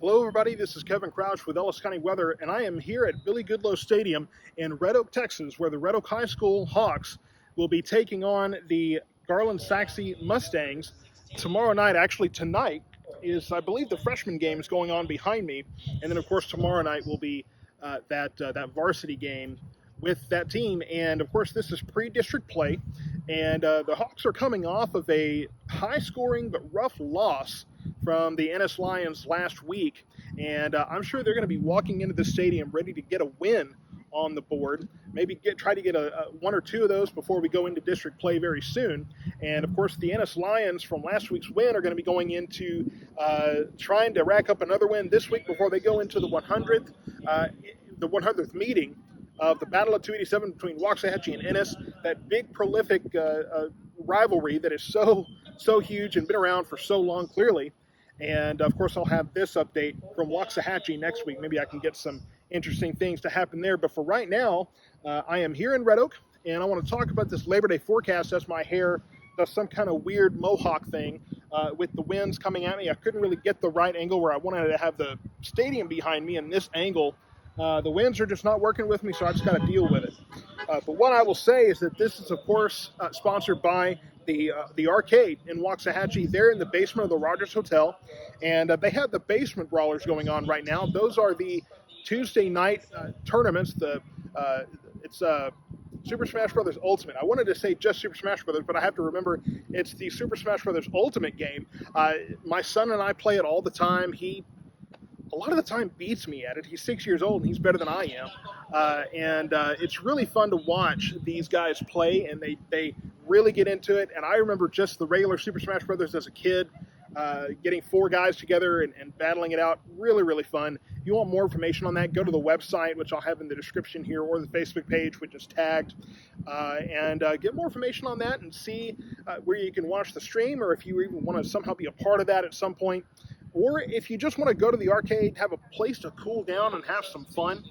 Hello everybody, this is Kevin Crouch with Ellis County Weather, and I am here at Billy Goodloe Stadium in Red Oak, Texas, where the Red Oak High School Hawks will be taking on the Garland Sachse Mustangs tomorrow night. Actually, tonight is, I believe, the freshman game is going on behind me, and then of course tomorrow night will be that varsity game with that team. And of course, this is pre-district play, and the Hawks are coming off of a high-scoring but rough loss from the NS Lions last week, and I'm sure they're going to be walking into the stadium ready to get a win on the board. Maybe try to get a one or two of those before we go into district play very soon. And of course, the NS Lions from last week's win are going to be going into trying to rack up another win this week before they go into the 100th meeting of the Battle of 287 between Waxahachie and Ennis, that big prolific rivalry that is so huge and been around for so long, clearly. And of course, I'll have this update from Waxahachie next week. Maybe I can get some interesting things to happen there. But for right now, I am here in Red Oak, and I want to talk about this Labor Day forecast as my hair does some kind of weird mohawk thing with the winds coming at me. I couldn't really get the right angle where I wanted to have the stadium behind me in this angle. The winds are just not working with me, so I just got to deal with it. But what I will say is that this is, of course, sponsored by the arcade in Waxahachie. They're in the basement of the Rogers Hotel, and they have the basement brawlers going on right now. Those are the Tuesday night tournaments. It's Super Smash Brothers Ultimate. I wanted to say just Super Smash Brothers, but I have to remember it's the Super Smash Brothers Ultimate game. My son and I play it all the time. He a lot of the time beats me at it. He's 6 years old and he's better than I am. It's really fun to watch these guys play, and they really get into it. And I remember just the regular Super Smash Brothers as a kid, getting four guys together and battling it out. Really, really fun. If you want more information on that, go to the website, which I'll have in the description here, or the Facebook page, which is tagged, and get more information on that and see where you can watch the stream, or if you even want to somehow be a part of that at some point. Or if you just want to go to the arcade, have a place to cool down and have some fun,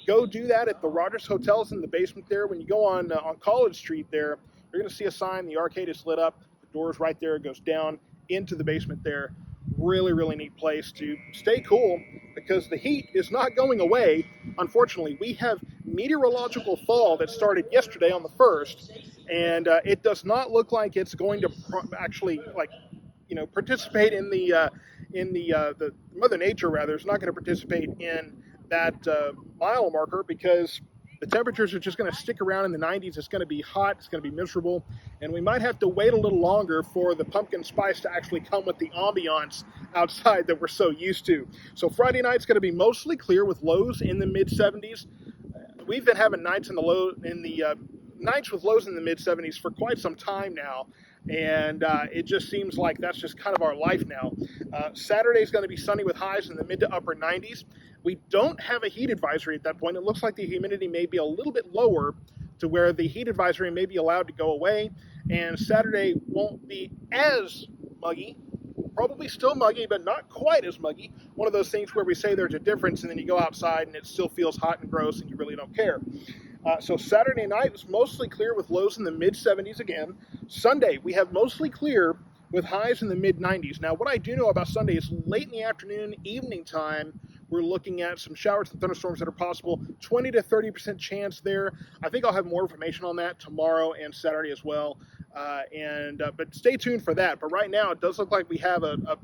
go do that at the Rogers Hotels in the basement there. When you go on College Street there, you're going to see a sign. The arcade is lit up. The door's right there. It goes down into the basement there. Really, really neat place to stay cool because the heat is not going away. Unfortunately, we have meteorological fall that started yesterday on the 1st, and it does not look like it's going to actually, participate in the Mother Nature, rather, is not going to participate in that mile marker, because the temperatures are just going to stick around in the 90s. It's going to be hot. It's going to be miserable. And we might have to wait a little longer for the pumpkin spice to actually come with the ambiance outside that we're so used to. So Friday night's going to be mostly clear with lows in the mid-70s. We've been having nights nights with lows in the mid-70s for quite some time now. And it just seems like that's just kind of our life now. Saturday's going to be sunny with highs in the mid to upper 90s. We don't have a heat advisory at that point. It looks like the humidity may be a little bit lower to where the heat advisory may be allowed to go away. And Saturday won't be as muggy. Probably still muggy, but not quite as muggy. One of those things where we say there's a difference, and then you go outside and it still feels hot and gross and you really don't care. So Saturday night was mostly clear with lows in the mid-70s again. Sunday, we have mostly clear with highs in the mid-90s. Now, what I do know about Sunday is late in the afternoon, evening time, we're looking at some showers and thunderstorms that are possible. 20 to 30% chance there. I think I'll have more information on that tomorrow and Saturday as well. But stay tuned for that. But right now, it does look like we have a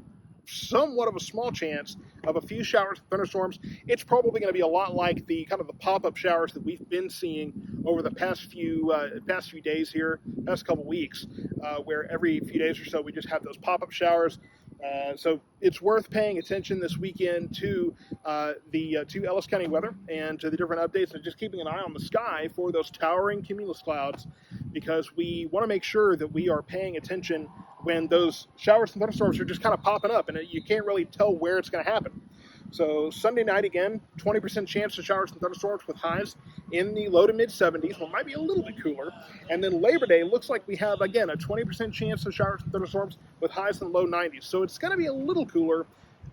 somewhat of a small chance of a few showers and thunderstorms. It's probably going to be a lot like the kind of the pop-up showers that we've been seeing over the past few days here, past couple weeks, where every few days or so we just have those pop-up showers. So it's worth paying attention this weekend to to Ellis County weather and to the different updates, and just keeping an eye on the sky for those towering cumulus clouds, because we want to make sure that we are paying attention when those showers and thunderstorms are just kind of popping up, and you can't really tell where it's going to happen. So Sunday night, again, 20% chance of showers and thunderstorms with highs in the low to mid-70s. Well, might be a little bit cooler. And then Labor Day looks like we have, again, a 20% chance of showers and thunderstorms with highs in the low 90s. So it's going to be a little cooler,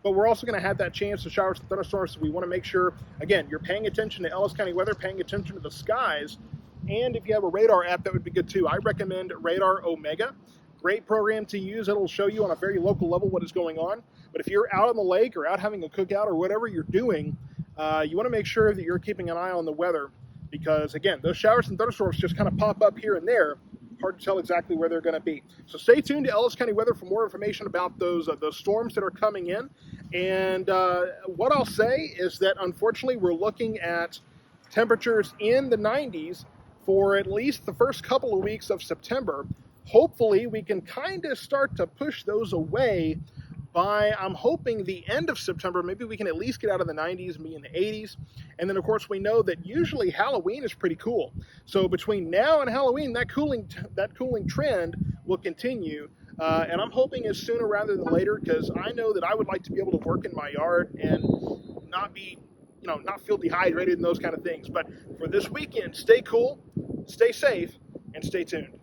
but we're also going to have that chance of showers and thunderstorms. So we want to make sure, again, you're paying attention to Ellis County weather, paying attention to the skies. And if you have a radar app, that would be good too. I recommend Radar Omega. great program to use. It'll show you on a very local level what is going on. But if you're out on the lake or out having a cookout or whatever you're doing, you want to make sure that you're keeping an eye on the weather, because again, those showers and thunderstorms just kind of pop up here and there. Hard to tell exactly where they're going to be. So stay tuned to Ellis County Weather for more information about those storms that are coming in. And what I'll say is that unfortunately we're looking at temperatures in the 90s for at least the first couple of weeks of September. Hopefully we can kind of start to push those away by, I'm hoping, the end of September. Maybe we can at least get out of the 90s and be in the 80s. And then, of course, we know that usually Halloween is pretty cool. So between now and Halloween, that cooling trend will continue. And I'm hoping it's sooner rather than later, because I know that I would like to be able to work in my yard and not be, not feel dehydrated and those kind of things. But for this weekend, stay cool, stay safe, and stay tuned.